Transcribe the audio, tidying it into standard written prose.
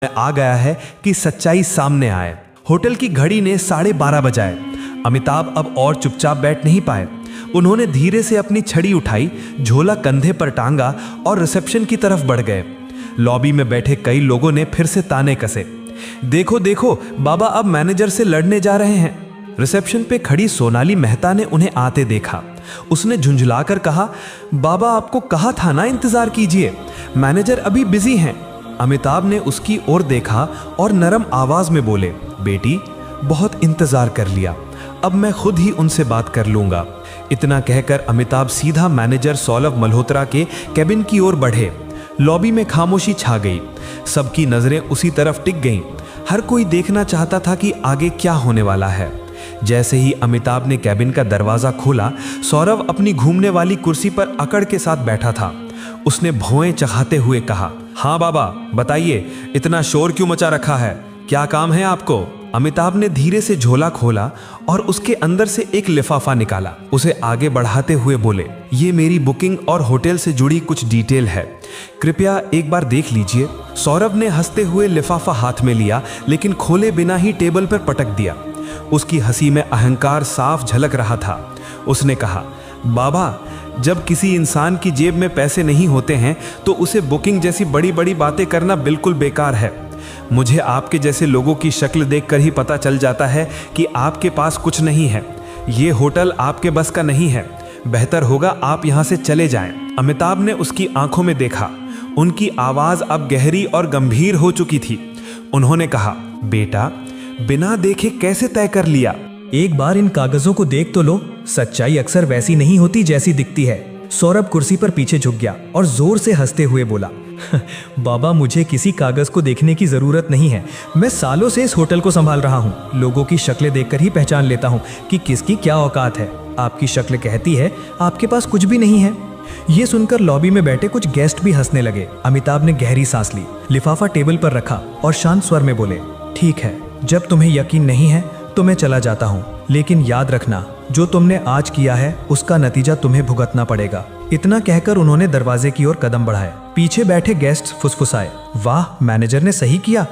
आ गया है कि सच्चाई सामने आए। होटल की घड़ी ने 12:30 बजाए। अमिताभ अब और चुपचाप बैठ नहीं पाए। उन्होंने धीरे से अपनी छड़ी उठाई, झोला कंधे पर टांगा और रिसेप्शन की तरफ बढ़ गए। लॉबी में बैठे कई लोगों ने फिर से ताने कसे, देखो देखो बाबा अब मैनेजर से लड़ने जा रहे हैं। रिसेप्शन पे खड़ी सोनाली मेहता ने उन्हें आते देखा। उसने झुंझलाकर कहा, बाबा आपको कहा था ना इंतजार कीजिए, मैनेजर अभी बिजी हैं। अमिताभ ने उसकी ओर देखा और नरम आवाज में बोले, बेटी बहुत इंतजार कर लिया, अब मैं खुद ही उनसे बात कर लूंगा। इतना कहकर अमिताभ सीधा मैनेजर सौरभ मल्होत्रा के कैबिन की ओर बढ़े। लॉबी में खामोशी छा गई। सबकी नजरें उसी तरफ टिक गईं। हर कोई देखना चाहता था कि आगे क्या होने वाला है। जैसे ही अमिताभ ने कैबिन का दरवाजा खोला, सौरभ अपनी घूमने वाली कुर्सी पर अकड़ के साथ बैठा था। उसने भौएं चखाते हुए कहा, हाँ बाबा बताइए, इतना शोर क्यों मचा रखा है, क्या काम है आपको? अमिताभ ने धीरे से झोला खोला और उसके अंदर से एक लिफाफा निकाला। उसे आगे बढ़ाते हुए बोले, ये मेरी बुकिंग और होटल से जुड़ी कुछ डिटेल है, कृपया एक बार देख लीजिए। सौरभ ने हंसते हुए लिफाफा हाथ में लिया, लेकिन खोले बिना ही टेबल पर पटक दिया। उसकी हंसी में अहंकार साफ झलक रहा था। उसने कहा, बाबा जब किसी इंसान की जेब में पैसे नहीं होते हैं तो उसे बुकिंग जैसी बड़ी बड़ी बातें करना बिल्कुल बेकार है। मुझे आपके जैसे लोगों की शक्ल देखकर ही पता चल जाता है कि आपके पास कुछ नहीं है। ये होटल आपके बस का नहीं है, बेहतर होगा आप यहाँ से चले जाएं। अमिताभ ने उसकी आंखों में देखा। उनकी आवाज अब गहरी और गंभीर हो चुकी थी। उन्होंने कहा, बेटा बिना देखे कैसे तय कर लिया? एक बार इन कागजों को देख तो लो, सच्चाई अक्सर वैसी नहीं होती जैसी दिखती है। सौरभ कुर्सी पर पीछे झुक गया और जोर से हंसते हुए बोला, बाबा मुझे किसी कागज को देखने की जरूरत नहीं है, मैं सालों से इस होटल को संभाल रहा हूँ। लोगों की शक्लें देखकर ही पहचान लेता हूँ कि किसकी क्या औकात है। आपकी शक्ल कहती है आपके पास कुछ भी नहीं है। ये सुनकर लॉबी में बैठे कुछ गेस्ट भी हंसने लगे। अमिताभ ने गहरी सांस ली, लिफाफा टेबल पर रखा और शांत स्वर में बोले, ठीक है, जब तुम्हें यकीन नहीं है तो मैं चला जाता हूँ, लेकिन याद रखना जो तुमने आज किया है उसका नतीजा तुम्हें भुगतना पड़ेगा। इतना कहकर उन्होंने दरवाजे की ओर कदम बढ़ाए। पीछे बैठे गेस्ट फुसफुसाए, वाह मैनेजर ने सही किया।